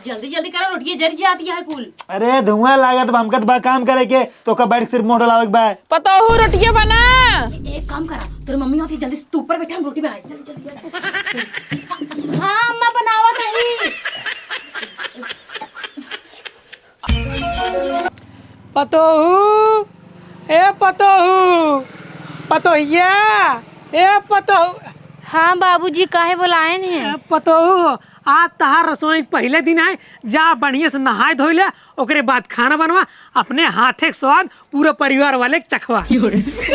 जल्दी जल्दी करो, रोटियां जल जाती है कुल। अरे धुआं लागत हमका तो बा काम करे के तो का बैठ सिर्फ मोटर लावे के बा। पता हो रोटियां बना। एक काम करा, तेरी मम्मी होती जल्दी से तू ऊपर बैठा, हम रोटी बनाए जल्दी जल्दी। हाँ अम्मा बनावा नहीं। पतोहू ए पतोहू पतोहिया ए पतोहू। हाँ बाबूजी काहे बुलाए हैं? पतोहू आज तहार रसोई पहले दिन आए, जा बढ़िया से नहाए धोई ले, ओकरे बाद खाना बनवा, अपने हाथे के स्वाद पूरे परिवार वाले के चखवा।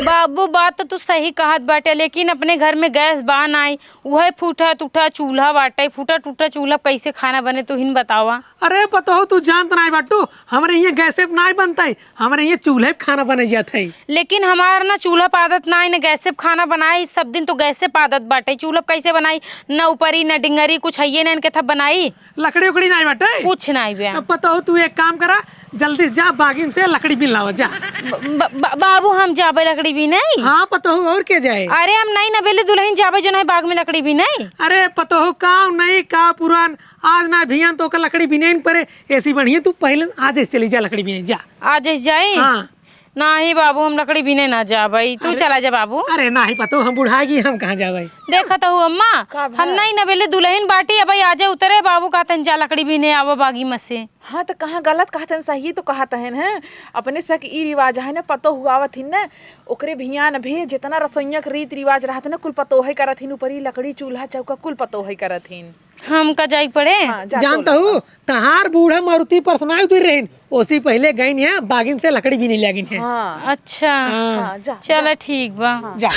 बाबू बात तो तू सही कहत बाटे, लेकिन अपने घर में गैस बान आई, वह फूटा टूटा चूल्हा बाटे, फूटा टूटा चूल्हा कैसे खाना बने तू हिन बतावा। अरे पतोहू तू जानत नहीं बाटू, हमारे यहाँ गैसे पे नहीं बनता है, हमारे यहाँ चूल्हे पे खाना बने जाता है। लेकिन हमारा ना चूल्हा पादत ना न गैसे पे खाना बनाई, सब दिन तो गैसे पादत बाटे, चूल्हा कैसे बनाई? न ऊपरी न डिंगरी कुछ है न इनके था बनाई, लकड़ी उकड़ी नहीं बाटे कुछ नहीं बे। पतोहू तू एक काम करा, जल्दी से जा बागिन से लकड़ी बिन लाओ जा। बाबू हम जाबे लकड़ी भी नहीं। हाँ पतोहू और के जाए? अरे हम नहीं नबेले दुल्हन जाबे जो नहीं बाग में लकड़ी भी नहीं। अरे पतोहू का नहीं का पुरान आज ना भियान तो का लकड़ी बिने परे, ऐसी बढ़िया तू पहले आज चली जा लकड़ी बिने जा। आज जाए? हाँ नहीं बाबू हम लकड़ी बिने ना जा भाई, तू चला जा बाबू। अरे नहीं पतो हम बुढ़ागी, हम कहाँ जा भाई। देखा तो अम्मा हम नहीं नबेले दुल्हन बाटी भाई, आज उतरे बाबू कहते जा लकड़ी बिने आवा बागी में से। हाँ तो कहाँ गलत कहते सही तो कहते हैं, अपने से ई रिवाज है ना, पतो हुआवत हिन न ओकरे भियान भी जितना रसोइया के रीत रिवाज रहते ना कुल पतो है करत हिन, ऊपरी लकड़ी चूल्हा चौका कुल पतो है करत हिन। हम का जाई पड़े? हाँ, जानता हूँ तहार बूढ़ा मारुति पर सुनाई उतर रही, उसी पहले गई है बागिन से लकड़ी भी नहीं लगी है। हाँ अच्छा हाँ, जा चला ठीक बा। जा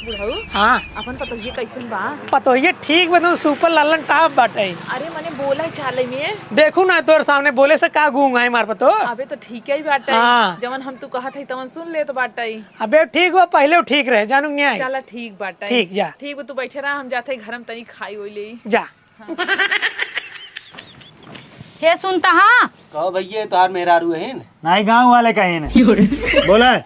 बुढ़ऊ हाँ अपन पतो ये कैसन बा? पतो ये ठीक बता सुपर लालन टाप बाटे। अरे मने बोला चाले में देखू ना तोर सामने बोले से का गूंगा है मार पतो। अबे तो ठीक है बाटे, हाँ। जवन हम तू कहत है तवन सुन ले तो बाटे। अबे ठीक हुआ पहले ठीक रहे जानू नहीं। चला ठीक बाटे, ठीक जा ठीक तू बैठे रहा, हम जाते घर में तनी खाई होई ले जा। हे सुनता हाँ कहो भैया तोहार मेहरारू है नहीं गाँव वाले कहे न बोला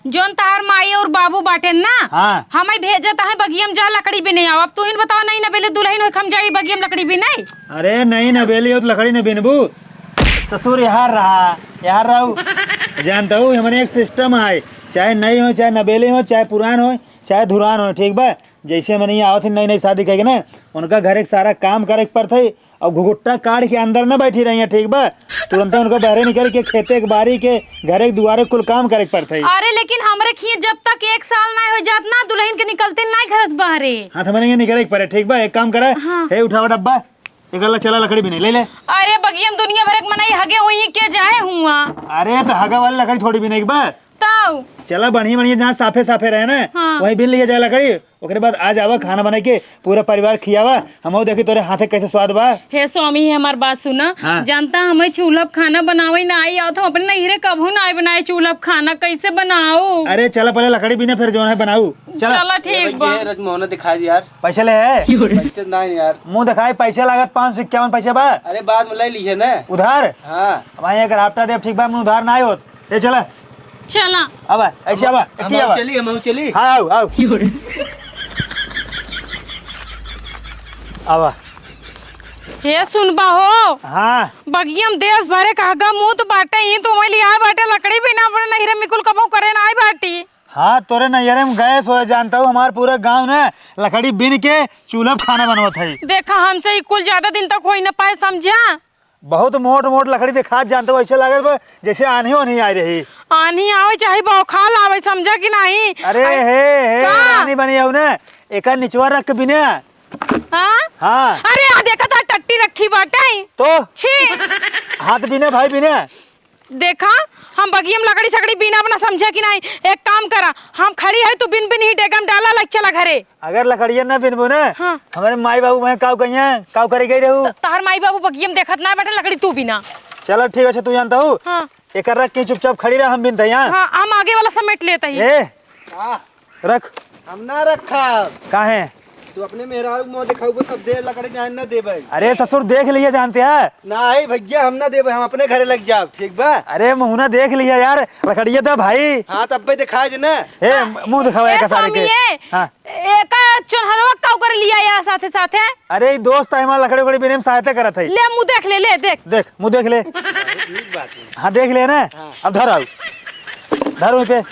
जोन तार माई और बाबू बाटे ना, हाँ हमें भेजत है बगियम जा लकड़ी भी नहीं आओ। अब तू हिन बताओ नहीं नबेले दुल्हन हो हम जाई बगियम लकड़ी भी नहीं। अरे नहीं नबेली हो तो लकड़ी न बिनबू, ससुर यहाँ रहा यहाँ रहू। जानता हूँ हमारे एक सिस्टम है, चाहे नई हो चाहे नबेली हो चाहे पुरान हो चाहे धुरान हो, ठीक बा। जैसे मैंने यहाँ आवत नई नई शादी करेगी ना, उनका घर एक सारा काम करे पर थे और घुघुट्टा काट के अंदर न बैठी रही है, ठीक बा। तुरंत उनको बहरे निकल के खेते के बारी के घरे के दुआरे कुल काम करे पर थे। अरे लेकिन हमरे खिए जब तक 1 साल ना हो जात ना दुल्हन के निकलते नहीं घरस बाहरे। हाँ हमारे यहाँ निकले पर, ठीक बा। एक काम करे हे उठाओ डब्बा, एक अल्लाह चला लकड़ी भी नहीं ले ले। अरे बगियम दुनिया भर के मनाई हगे हुई के जाए हुआ। अरे तो हगा वाली लकड़ी थोड़ी भी नहीं बा, ताऊ चला बढ़िया बढ़िया जहाँ साफे साफे रहे ना, हाँ। वहीं बिन लिया जाए लकड़ी। ओकरे बाद आ जावा खाना बना के पूरा परिवार खियावा, हम देखी तोरे हाथे कैसे स्वाद बा। हे स्वामी है हमार बात सुना, हाँ। जानता हमें चूल्हा खाना बनावे ना आई आओ तो अपने नहीरे कभू ना आई बनाए चूल्हा खाना कैसे बनाओ। अरे चला पहले लकड़ी बिना फिर जो है बनाऊ। चला ठीक बा। रजमोहना दिखा दी यार। पैसे ले है पैसे नहीं यार, मुँह दिखाई, पैसे लागत 551 पैसे बा। अरे बाद में ले ली है ना उधार हाँ। वहाँ एक राफ्टा देव, ठीक बा। मैं उधार ना होत ये चला चला अब ऐसे अब चली हम चली। हाँ आओ आओ अब हे सुनबा हो, हाँ बगियम देश भरे कहगा मुंह तो बाटे ही तो मैं लिया बाटे लकड़ी भी ना अपने नहीरे मिकुल कबो करे ना आई बाटी। हाँ तोरे नैरे में गैस हो, जानता हूँ हमारे पूरे गांव ने लकड़ी बिन के चूल्हा पे खाना बनवत है। देखा हमसे कुल ज्यादा दिन तक हो ही ना पाए, समझा। बहुत मोट मोट लकड़ी दिखा, जानता हूँ ऐसे लगे जैसे आनी हो नहीं आई रही। आनी आवे चाहे बौखाल आवे, समझा कि नहीं। अरे हे आनी बनी है ना, एक निचवा रख के बिना। हाँ हाँ अरे आ देखा था टट्टी रखी बाटे तो छी। हाथ बिने भाई बिने। देखा हम बगियम लकड़ी सकड़ी बिना अपना, समझा कि नहीं। एक काम करा, हम खड़ी है तू बिन बिन ही डेगम डाला लग चला घरे। अगर लकड़िया न बिनबू ना, हाँ। हमारे माई बाबू मैं काव कहिए काव करे गई रहू। तार माई बाबू बगियम देखत ना बेटा लकड़ी तू बिना। चलो ठीक है, तू जानता हूँ हाँ एक रख के चुपचाप खड़ी रह, हम बिनते यहाँ। हाँ हम आगे वाला समेट लेते ही। ए रख हम ना रखा, कहाँ है तू अपने मेहरारू मुँह दिखाऊ तब दे लकड़ी ना दे भाई। अरे ससुर देख लिया जानते हैं नहीं भैया हम ना दे भाई, हम अपने घरे लग जाओ, ठीक बा। अरे मुँह देख लिया यार, लकड़िया तो भाई। हाँ तब भी दिखाए ना। ए मुँह दिखावा एक सारे के। हाँ एक चोनहरवा का कर लिया यार साथे साथे। अरे ई दोस्त है हमारा लकड़ी उकड़ी बेने में सहायता करत है। ले मुंह देख ले, ले देख। देख मुंह देख ले। हाँ देख ले ना। अब धर आओ, धर वहीं पे।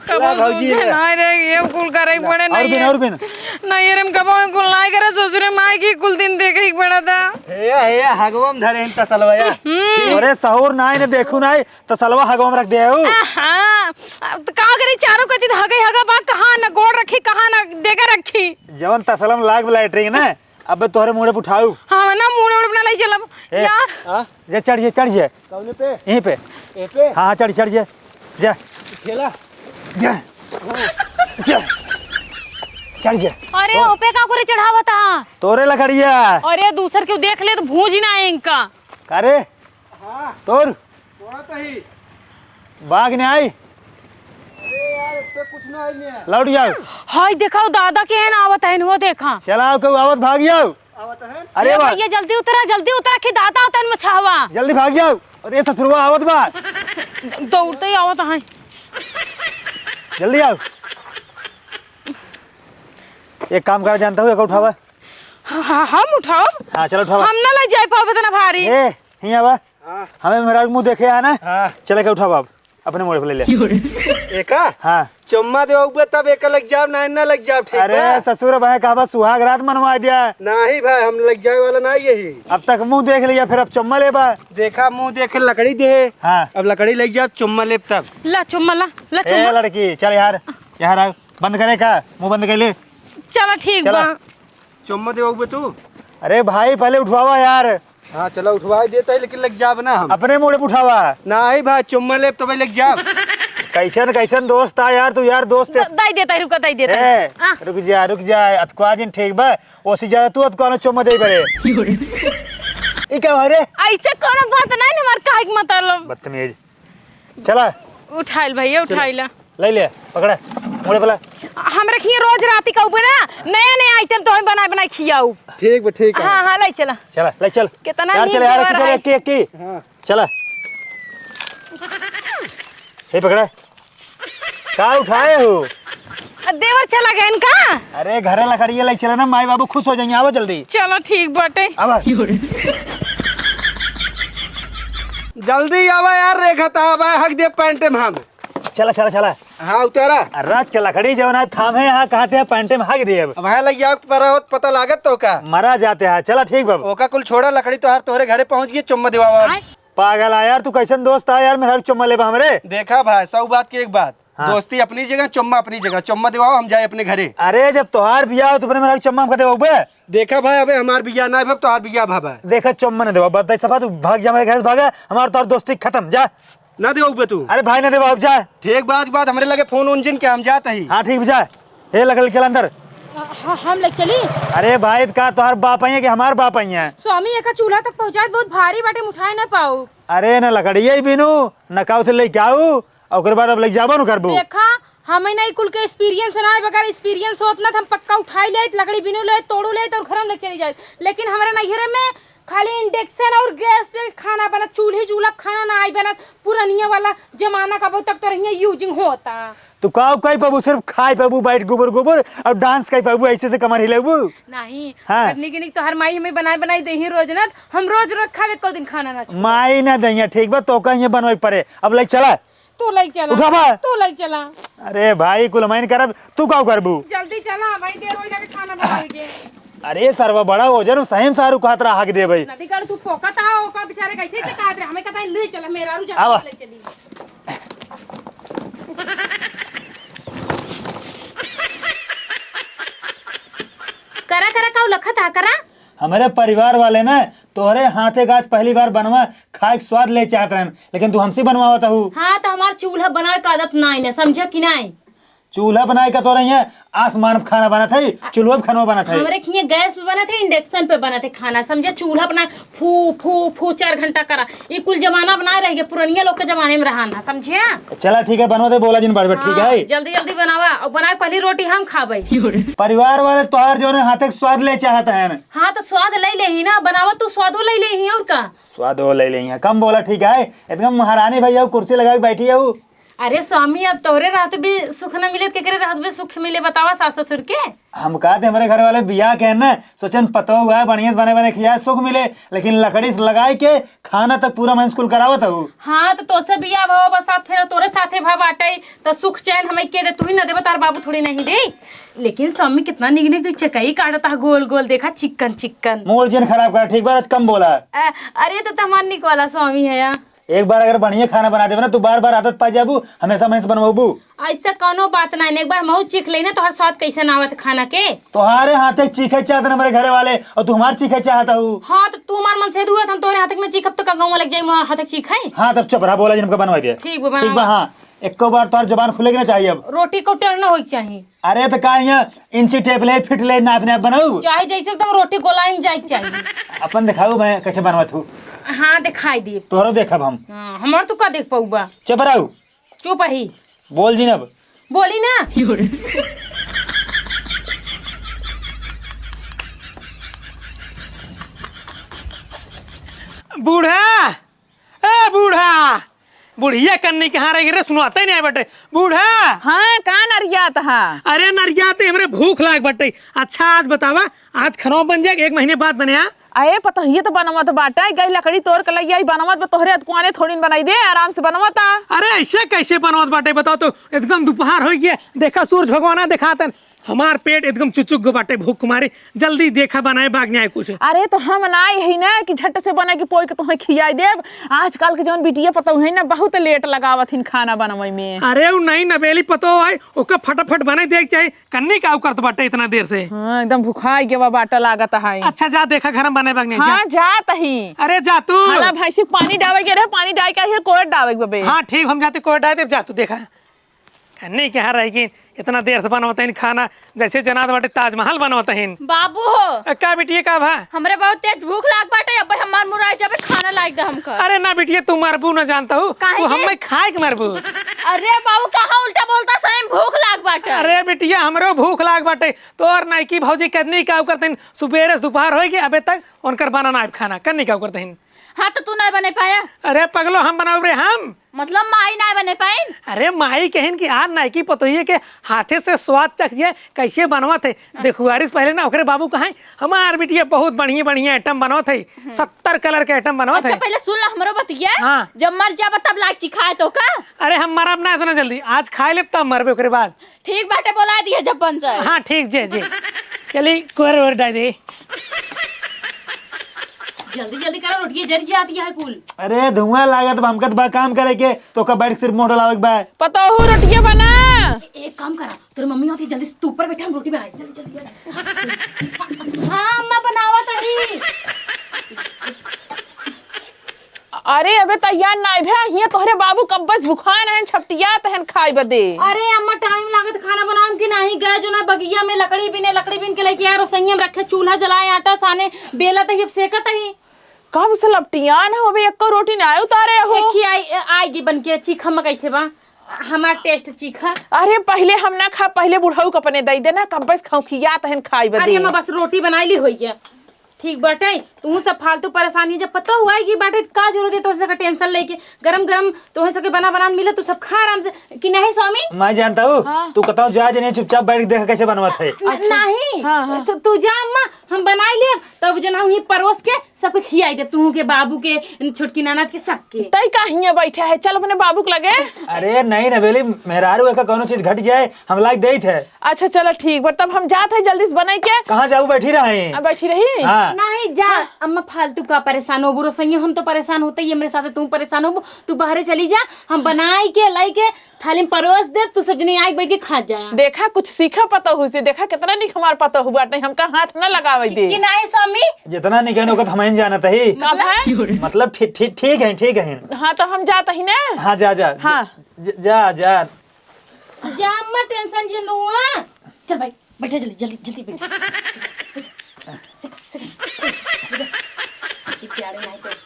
भौजी है। नहीं रे ये कुल करे पड़े और बिन नहीं रे कबो कुल नहीं करे ससुरे माई की कुल दिन देखे ही पड़ा था। हे हगवम धरे हैं तसलवा या। अरे सहूर नाई ने देखू नाई तो सलवा हगवा में रख दे हूँ। हाँ तो का करी चारों कती हगे हगा बा कहाँ न गोड़ रखी कहाँ न देगा रखी। जवन तसलम लाग ब्लाइटरिंग ना अब तोहरे मुड़े पे उठाऊ। हाँ ना मुड़े उड़ बना लाई चलब यार। जे चढ़ जे कौने पे? यहीं पे। ए पे? हाँ चढ़ जे जा ठेला। जा जा चढ़ जे। अरे ओपे का करे चढ़ावा था। तोरे लकड़िया। अरे दूसर क्यों देख ले तो भूज ही ना आए इनका। अरे हाँ तोर थोड़ा तो ही। बाघ ने आई अरे यार इस पे कुछ ना आई नहीं है। लौट जाओ। हाय देखा दादा के है ना आवत है वो देखा। चलाओ के आवत भाग जाओ। आवत है। अरे वाह भैया जल्दी उतरा कि दादा होता है मछावा। जल्दी भाग जाओ। अरे ससुरवा आवत बा दौड़ते ही आवत है। जल्दी आओ। एक काम कर जानता हूँ एक उठावा। हम उठाओ। हाँ चलो उठावा। हम ना ले जाए पाओ इतना भारी। ए हिया बा हाँ हमें मेरा मुंह देखे है ना। हाँ चले के उठावा अब अपने मोड़े पे ले ले। एका हाँ चुम्मा देओगे तब एक लग जाओ ना लग जाओ ठीक अरे बा? ससुर भाई कहा सुहाग रात मनवा दिया। नहीं भाई हम लग जाए वाला ना यही। अब तक मुंह देख लिया फिर अब चुम्मा ले बा। देखा मुंह देख लकड़ी दे। हाँ अब लकड़ी लग जाओ चुम्मा ले तब। ला चुम्मा ला ए चुम्मा। लड़की चल यार यार आओ बंद करे का मुंह बंद कर ले। चला ठीक चला। बा। चुम्मा देओगे तू? अरे भाई पहले उठवावा यार। हाँ चलो उठवा देता है लेकिन लग जाब ना हम। अपने मोड़े पे उठावा। नहीं भाई चुम्मा ले तो भाई लग जाब। कैसन कैसन दोस्त आ यार तू यार दोस्त है। दाई देता है रुका दाई देता ए, है। हाँ। रुक जा अतकुआ जिन ठीक बा ओसी ज्यादा तू अतकुआ ना चुम्मा दे बड़े। ई क्या मारे ऐसे कोनो बात नहीं न हमार काहे के मतलब। बदतमीज। चला उठाइल भैया उठाइला। ले पकड़ा मोड़े पे ला। हम रखिए रोज राती का ऊपर ना नया आइटम तो हम बना खियाऊ। ठीक बा ठीक है। हाँ ले चला। चला ले चल कितना यार नींद चल यार देवर है। की हाँ चला हे पकड़ा का उठाए हो। देवर चला गया इनका। अरे घरे लकड़िया ले चला ना माई बाबू खुश हो जाएंगे। आओ जल्दी चलो ठीक बाटे। अब जल्दी आवा यार रेखा ताबा हक दे पैंटे में हम। चला हाँ उतारा। राज के लकड़ी जो ना थामे यहाँ कहाँ थे पैंटे में हाक दिए अब अब है लग जाओ पर होत पता लागत तो का। मरा जाते हैं। चला ठीक बाबू ओका कुल छोड़ा लकड़ी तो यार तोहरे घरे पहुंच गई चुम्मा देवा। पागल आ यार तू कैसन दोस्त आ यार मेरा चुम्मा ले हमरे। देखा भाई सौ बात की एक बात। हाँ। दोस्ती अपनी जगह चुम्मा अपनी जगह। चुम्मा दिवाओ हम जाए अपने घरे। अरे जब तोहार बिया हो तो अपने मेरा चुम्मा कर दे। देखा भाई अबे हमार बिया ना भब तोहार बिया भाबा। देखा चुम्मा ने देवा बता सफा तू भाग जा मेरे घर से भागा हमारा तो दोस्ती खत्म जा। ना देओगे तू? अरे भाई ने देवा अब जा। ठीक बात हमरे लगे फोन उनजिन के हम जाते ही। हाँ ठीक जा। हे लकड़ी चल अंदर। हम ले चली। अरे भाई का तोहार बाप आई है कि हमार बाप आई है। स्वामी एक चूल्हा तक पहुँचाए बहुत भारी बाटे उठाए ना पाऊ। अरे न लकड़िया ही बीनू न काउ से ले के आऊ और बाद अब ले जाबो न करबू। देखा हमें नहीं कुल के एक्सपीरियंस ना है बगैर एक्सपीरियंस होत ना हम पक्का उठाई ले लकड़ी बिनू ले तोड़ू ले और घर में चली जाए। लेकिन हमारे नैहरे में खाली इंडक्शन और गैस पे खाना बना चूल्हा खाना ना आई बना पुरानिया वाला जमाना का बहुत तक तो रही यूजिंग होता। तू काउ कई पाबू सिर्फ खाई पाबू बैठ गोबर और डांस कई पाबू ऐसे से कमर हिलेबू। नहीं हाँ। निक तो हर माई हमें बनाई दे ही रोज ना हम रोज खावे को दिन खाना ना छोड़। माई ना दैया ठीक बा तो कहीं बनवाई पड़े अब ले चला। तू लाई चला उठावा। तू लाई चला। अरे भाई कुलमाइन करब तू काउ करबू। जल्दी चला भाई देर हो जाके खाना बनाओगे। अरे सरवा बड़ा हो जा सही सारू कहत रहा हक दे भाई। नदी कर तू पोकता हो का बेचारे कैसे से कहत रहे हमें कहता है ले चला मेरा रू जा आवा। ले चली। करा का लखत करा। हमारे परिवार वाले ना तोहरे हाथे गाज पहली बार बनवा खाए के स्वाद ले चाहत रहन लेकिन तू हमसे बनवावता हूँ। हाँ तो हमार चूल्हा बनाए का आदत नहीं है समझा कि नहीं। चूल्हा बनाए का तो रही है आसमान पे खाना बना था चूल्हा पे खाना बना था। हमारे खिए गैस पे बना थे इंडक्शन पे बना थे खाना समझे। चूल्हा बनाए फू फू फू 4 घंटा करा ये कुल जमाना बनाए रह गया पुरानिया लोग के जमाने में रहा ना समझे। चला ठीक है बनवा दे बोला जिन बार ठीक है। जल्दी जल्दी बनावा और बनाए पहली रोटी हम खाबे। परिवार वाले तोहार जो हाथे के स्वाद ले चाहता है। हाँ तो स्वाद ले ले ही ना बनावा तू स्वादो ले ले ही और का स्वाद वो ले लेंगे कम बोला ठीक है एकदम महारानी भैया कुर्सी लगा के बैठी है। अरे स्वामी अब तोरे रात भी सुख न मिले केकरे रात भी सुख मिले बतावा सास ससुर के। हम कहते हमारे घर वाले बियाह के ना सोचन पतो हुआ है बढ़िया से बने बने खिया सुख मिले, लेकिन लकड़ी से लगाई के खाना तक पूरा मैं स्कूल करावत हूँ। हाँ तो तोसे बिया भाव बस आप फिर तोरे साथे भाव बाटे तो सुख चैन हमें के दे, तू ही न देबा तार बाबू थोड़ी नहीं दे। लेकिन स्वामी कितना निक तू चकई काटता गोल गोल देखा चिकन चिकन। मोल चेन खराब कर ठीक बार आज कम बोला। अरे तो तमान निक वाला स्वामी है यार। एक बार अगर बढ़िया खाना बना देवे ना तू बार बार आदत पा जाबू, हमेशा मैं बनवाबू। ऐसा कोनो बात नहीं, एक बार मऊ चीख लेना तो हर स्वाद कैसे ना आवत खाना के। तुम्हारे हाथे चीखे चाहते हमारे घर वाले और तू हमारे चीखे चाहता हूँ। हाँ तो तू मार मन से दुआ हम तोरे हाथ में चीखब तो गाँव में लग जाए हाथ चीखे। हाँ तब चुप रहा, बोला जिनका बनवा दे। ठीक बा ठीक बा। हाँ एक बार तो जबान खुलेगी ना चाहिए अब। रोटी को टेढ़ना हो चाहिए। अरे तो का यहाँ इंची टेप ले फिट ले नाप नाप बनाऊ चाहे जैसे एकदम रोटी गोलाई जाए चाहिए। अपन दिखाऊ मैं कैसे बनवत हूँ। हाँ दिखाई दी। तोरो देखब हम। हाँ, हमार तो का देख पाऊबा। चुप रहू, चुप ही बोल जी अब। बोली ना। बूढ़ा ए बूढ़ा, बुढ़िया कन्नी कहाँ रही रे, सुनाते नहीं बटे बूढ़ा। हाँ का नरियात हा। अरे नरियाते हमरे भूख लाग बटे। अच्छा आज बतावा, आज खाना बन जाए 1 महीने बाद बने। अये पता ही तो बनवत बाटा, गई लकड़ी तोड़ के लगी आई बनवत बा, तोहरे अतकुआने थोड़ी बनाई दे आराम से बनवता। अरे ऐसे कैसे बनवत बाटे बताओ तो। एकदम दोपहर हो गया, देखा सूरज भगवान दिखातन, हमार पेट एकदम चुचुक गो बाटे भूख कुमारी। जल्दी देखा बनाए बाग नहीं आए कुछ। अरे तो हम बनाए है ना कि झट से बना के पोई के तुम्हें खियाई देब। आजकल के जौन बिटिया पता है ना बहुत लेट लगावत हिन खाना बनवे में। अरे वो नहीं नवेली पतो है ओका फटाफट बनाई देख चाहिए, कन्नी का करत बाटे इतना देर से। हाँ एकदम भूखाई के बा बाटा लागत है। अच्छा जा देखा घर में बने बाग नहीं। हाँ जात ही। अरे जा तू। हाला भैंसी पानी डावे के रहे, पानी डाल के है कोट डावे के बबे। हाँ ठीक, हम जाते कोई डाल दे। जा तू देखा नहीं क्या रहेगी इतना देर से बनवता है खाना, जैसे जनाद बाटे ताजमहल बनवता है। बाबू हो का बिटिया का भा। हमरे बहुत तेज भूख लाग बाटे, अब हमार मुराई जाबे खाना लाग दे हमका। अरे ना बिटिया तू मरबू ना जानता हूँ, काहे वो के? हमें खाए के मरबू। अरे बाबू कहाँ उल्टा बोलता, सही भूख लाग बाटे। अरे बिटिया हमरो भूख लाग बाटे, तो और नाइकी भौजी कदनी का करते हैं, सुबह से दोपहर होगी अबे तक उनकर बनाना है खाना, कदनी का करते हैं। हाँ तो तू नहीं बने पाया अरे पगलो हम बनाओ रे हम। मतलब माई नहीं बने पाए। अरे माई कहन की आज नाइकी पतोहिए के हाथे से स्वाद चखिए कैसे बनवा थे। देखुआरिस पहले ना ओकरे बाबू कहा हमार बिटिया बहुत बढ़िया बढ़िया आइटम बनवा थे, 70 कलर के आइटम बनवा थे। अच्छा पहले सुन ला हमरो बतिया। हाँ। जब मर जाब तब लाग चिखाए तो का। अरे हम मरब ना इतना जल्दी, आज खाए ले तब मरबे ओकरे बाद। ठीक बाटे बोला दिए जब बन जाए। हाँ ठीक जे जे चली कोर और डाल दे। जल्दी जल्दी करो, रोटियां जल जाती है कुल। अरे धुआं लागत बा, हमका तो बा काम करे के तो का बैठ सिर्फ मोड़ लावे के बा। पता हो रोटियां बना। एक काम करा, तेरी मम्मी होती जल्दी से तू ऊपर बैठा, हम रोटी बनाए जल्दी जल्दी। हाँ अम्मा बनावा तही। अरे अबे तैयार नहीं भे हिया तोहरे बाबू कब बस भुखान है छपटिया तहन खाई बदे। अरे अम्मा टाइम लागत खाना बनाने की नहीं, गए जो ना बगिया में लकड़ी बीन के लेके यार रसोईया में रखे, चूल्हा जलाए, आटा साने बेला तही अब सेकत ही। कब से लपटियान हो बे, एक रोटी ना आयो तारे हो। देखी आएगी बन के चीखा में कैसे बा हमार टेस्ट चीखा। अरे पहले हम ना खा, पहले बुढ़ाऊ को अपने दई देना कब बस खाऊ खिया तहन खाई बदे। अरे अम्मा बस रोटी बना ली होई है। ठीक बाटे, तू सब फालतू परेशानी जब पता हुआ है कि बाटे का जरूरत है तो से का टेंशन लेके गरम गरम तो सके बना बना मिले तो सब खा आराम से कि नहीं स्वामी। मैं जानता हूँ तू बताओ जा नहीं चुपचाप बैठ देख कैसे बनवत है। नहीं हाँ। तो तू जा अम्मा, हम बनाई ले तब जना ही परोस के सबके खियाई दे, तू के बाबू के छोटकी नानद के सबके। तई का हिया बैठा है, चल अपने बाबू के लगे। अरे नहीं नवेली मेहरारू का कोनो चीज घट जाए हम लाइक दे थे। अच्छा चलो ठीक बा, तब हम जाते हैं जल्दी से बनाई के। कहाँ जाऊ बैठी रहे। अब बैठी रही। हाँ नहीं जा अम्मा फालतू का परेशान हो बुरो सही, हम तो परेशान होते ही मेरे साथ, तू परेशान हो तू बाहर चली जा, हम बनाई के लाई के थाली में परोस दे, तू सब जने आई बैठ के खा जा। देखा कुछ सीखा पता हो से, देखा कितना निक हमार पता हुआ नहीं, हमका हाथ न लगावे दे। कि नहीं स्वामी जितना नहीं कहने होगा हमें जाना था ही। मतलब ठीक है। हाँ तो हम जाते ही ना। हाँ जा जा। हाँ। जा जा जा अम्मा टेंशन जे लो। चल भाई बैठा जल्दी जल्दी जल्दी बैठ।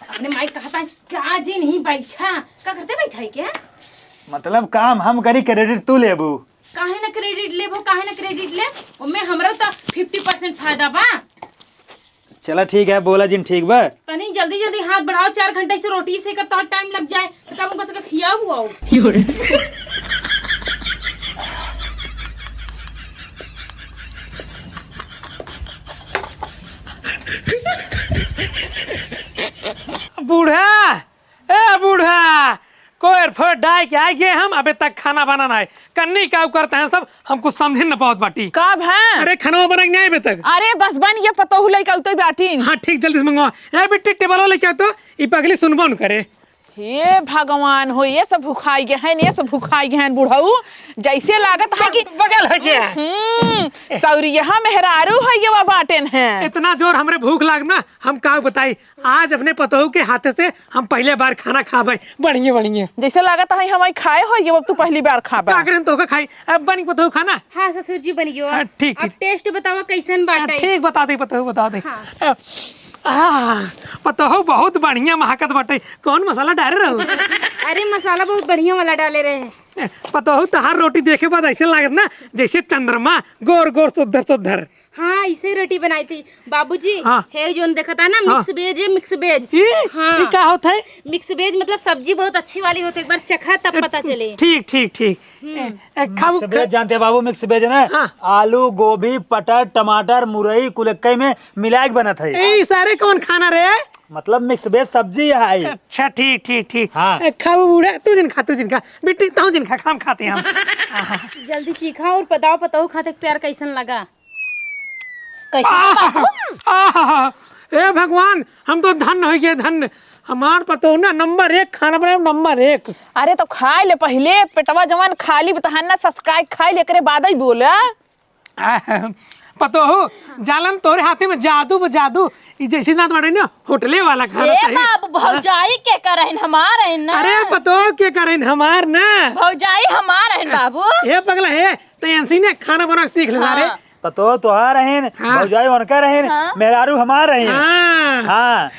अपने माई कहता है क्या जी नहीं बैठा, क्या करते बैठा है क्या? मतलब काम हम करी क्रेडिट तू लेबू। काहे ना क्रेडिट लेबो, काहे ना क्रेडिट ले, ओमे हमरा तो 50% फायदा बा। चला ठीक है, बोला जिन ठीक बा। तनी जल्दी जल्दी हाथ बढ़ाओ, 4 घंटे से रोटी से का तो टाइम लग जाए तो कब उनको से खिया हुआ हो। बूढ़ा, ए बूढ़ा, कोई फोड़ डाय के आए गए हम, अबे तक खाना बनाना है। कन्नी क्या करते हैं सब, हम कुछ समझे न बहुत बाटी। कब है? अरे खाना बना के नहीं आए अबे तक। अरे बस बन ये पतो हुलाई का उतर बैठी। हाँ ठीक, जल्दी से मंगवा। ए बेटी टेबल लेके आओ तो ये पगली सुनबो न करे। हे भगवान हो, ये सब भुखाई गए हैं, ये सब भुखाई गए हैं बुढ़ऊ। जैसे लागत है कि बगल हो गया। सौरिया मेहरारू है ये वो बाटेन है। इतना जोर हमरे भूख लाग ना, हम का बताई। आज अपने पतोहू के हाथे से हम पहले बार खाना खाबे। बढ़िया बढ़िया जैसे लागत है हमारी खाए हो ये तू पहली बार खाबा। का करें तो का खाई। अब बनी पतोहू खाना। हाँ ससुर जी बन गयो। हाँ, ठीक, अब ठीक। टेस्ट बताओ कैसन बाटे। ठीक बता दे पतोहू, बता दे। पतोहू बहुत बढ़िया महकत बाटे। कौन मसाला डाले रहो? अरे मसाला बहुत बढ़िया वाला डाले रहे। पतोहू तहार रोटी देखे बाद ऐसे लागत ना जैसे चंद्रमा, गोर गोर सुधर सुधर। हाँ इसे रोटी बनाई थी बाबूजी। हाँ। है जो देखा था ना, मिक्स वेज है, मिक्स वेज। हाँ। ये क्या होता है? मिक्स वेज मतलब सब्जी बहुत अच्छी वाली होती है, एक बार चखा तब पता चले। ठीक ठीक ठीक। खाओ मिक्स वेज जानते हैं बाबू? मिक्स वेज है ना, हाँ। आलू गोभी पटर टमाटर मुरई कुलक्कई में मिला के बना था ये। ए सारे कौन खाना रे? मतलब मिक्स वेज सब्जी है। अच्छा ठीक ठीक ठीक। हाँ। खाओ बूढ़ा, तू जिन खा, तू जिन खा बेटी, तू जिन खा, हम खाते हैं हम। जल्दी चीखा और बताओ पताओ खाते प्यार कैसन लगा। ए भगवान, हम तो धन हो गए धन। हमार पतो ना नंबर 1 खाना बनाए, नंबर 1। अरे तो खाए ले पहले, पेटवा जवान खाली बताहना सस्काई खाए ले करे बाद ही बोला। पतो हो जालन तोरे हाथे में जादू जादू। ई जैसे ना तुम्हारे ना होटले वाला खाना ए सही। बाबू भौजाई के करहिन हमार है ना। अरे पतो के करें हमार ना। भौजाई हमार है बाबू। ए पगला है तो ऐसी ने खाना बना सीख ले रे। पतो तुहार रहेन, हाँ। भौजाई उनका रहेन, हाँ। मेहरारू हमार रहेन। हाँ हाँ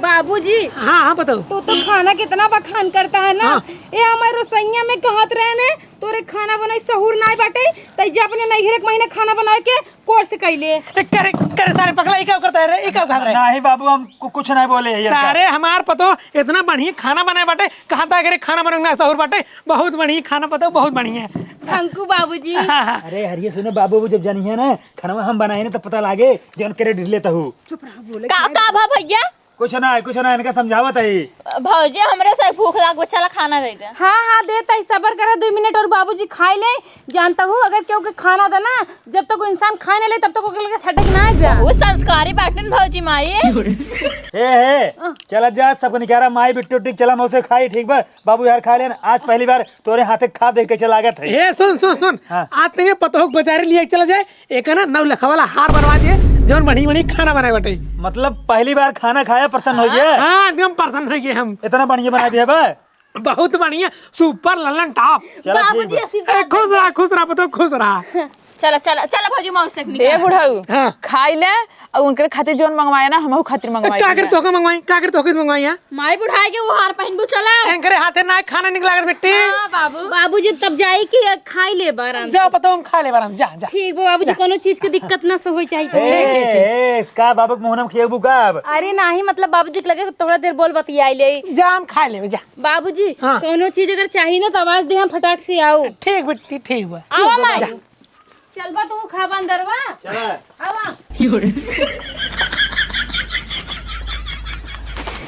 बाबूजी हाँ हाँ पतो। तो खाना कितना बखान करता है ना। हाँ। ये हमारे रसोइया में कहत रहे ने तोरे खाना बनाई सहूर ना बाटे, तै जे अपने नैहर एक महीने खाना बना के कोर्स कैले। करे करे सारे पगला ई क्या करता है रे? ई क्या कर रहा है? नहीं बाबू, हम कुछ नहीं बोले ये सारे हमार पतो इतना बढ़िया खाना बनाए बाटे। कहा था अगर खाना बनाना सहूर बाटे, बहुत बढ़िया खाना पतो, बहुत बढ़िया। अंकु बाबूजी। अरे हरिये सुनो बाबू, जब जानिए ना खाना हम बनाए ना तब पता लागे जौन क्रेडिट लेता हूँ। का भा भैया? कुछ ना इनका समझावत है। भौजी हमरे से भूख लाग चला खाना दे दे। हाँ हाँ देता ही, सबर करा 2 मिनट और बाबूजी खाए ले। जानता हूँ अगर क्यों के खाना था ना, जब तक वो इंसान खाए ना ले तब तक ओकरे लगे सटक ना जा। वो संस्कारी बैठन भौजी माई। हे चला जा, सबको निकारा माई बिट्टू टिक चला मौसे खाई। ठीक बा बाबू यार, खा लेना आज पहली बार तोरे हाथे खा दे के चला गया ए सुन सुन सुन। हाँ। आज तेरे पतो बाजारे लिए चला जाए, एक है ना 9 लाख वाला हार बनवा दिए जौन बढ़ी बढ़ी खाना बनाए बाटे। मतलब पहली बार खाना खाया प्रसन्न हो गया। हाँ एकदम प्रसन्न हो गए हम। इतना बढ़िया बना दिया बा। बहुत बढ़िया, सुपर ललन टॉप। चला ठीक बाबूजी बा। आशीर्वाद। खुश रहा पतो, खुश रहा। चला चला चला भौजी माउस से दे बुढ़ऊ हाँ। खाई ले और उनके खातिर जोन मंगवाया ना हमहू खातिर मंगवाई। का कर तोके मंगवाई, का कर तोके मंगवाई है? माई बुढ़ाई के वो हार पहनबू चला। एंकरे हाथे ना खाना निकला कर बेटी। हाँ बाबू बाबूजी तब जाई कि खाई ले आराम से। जा पतो हम खा ले बाराम, जा जा। ठीक बा बाबूजी, कोनो चीज के दिक्कत ना हो चाहिए तो। का बाबू मोहनम खियाबू का? अरे नहीं मतलब बाबूजी के लगे थोड़ा देर बोल बतियाई ले। जा हम खा ले जा। बाबूजी हाँ। कोनो चीज अगर चाहिए ना तो आवाज दे, हम फटाक से आओ। ठीक बेटी ठीक बा। आवा माई, चल बा तू खाबा अंदरवा। चला आवा।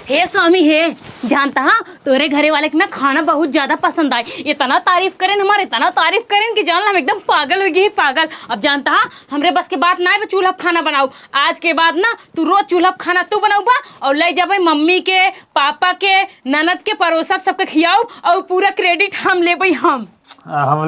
हे स्वामी हे, जानता हाँ तोरे घरे वाले के ना खाना बहुत ज्यादा पसंद आए। इतना तारीफ करें हमारे, इतना तारीफ करें कि जान हम एकदम पागल हो गए, पागल। अब जानता हाँ हमरे बस के बात ना है चूल्हा पे खाना बनाऊ। आज के बाद ना तू रोज चूल्हा पे खाना तू बनाऊ बा और ले जा भाई मम्मी के पापा के ननद के पड़ोसा सबके खियाऊ और पूरा क्रेडिट हम ले भाई। हम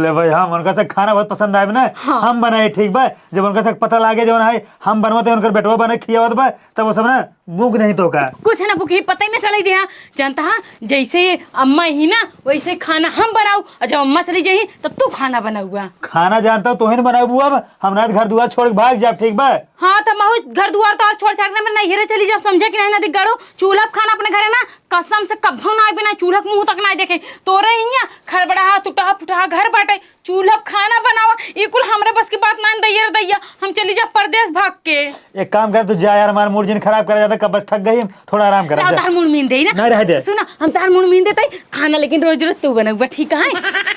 ले भाई, हम उनका से खाना बहुत पसंद आए ना। हाँ। हम बनाए ठीक बा, जब उनका से पता लागे जो है हम बनवाते उनकर बेटवा बने खियावत बा, तब वो सब ना भूख नहीं तो का कुछ ना भूख ही पता ही नहीं चले दिया। जानता हाँ जैसे जैसे अम्मा ही ना वैसे खाना हम बनाऊ और जब अम्मा चली जाही तब तू खाना बनाऊगा। खाना जानता हूँ तोहिन बनाबू अब हमरा घर दुआर छोड़ के भाग जाब ठीक बा। हाँ तो महू घर दुआर तो और छोड़ छाड़ के मैं नैहरे चली जाब समझे कि नहीं ना दिख गाड़ो चूल्हा पे खाना अपने घरे ना कसम से कभो ना बिना चूल्हा के मुंह तक ना देखे तोरे हिया खड़बड़ा टूटा फुटा घर बाटे चूल्हा पे खाना बनावा ये कुल हमरे बस की बात ना दैया दैया हम चली जा परदेश भाग के। एक काम कर तू जा यार हमारा मूड जिन खराब करा जाता कब बस थक गई हम थोड़ा आराम कर ना तार मुंह मीन दे ना नहीं रह दे सुना हम तार मुंह मीन देते खाना लेकिन रोज रोज तू बनऊगा ठीक है।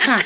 हाँ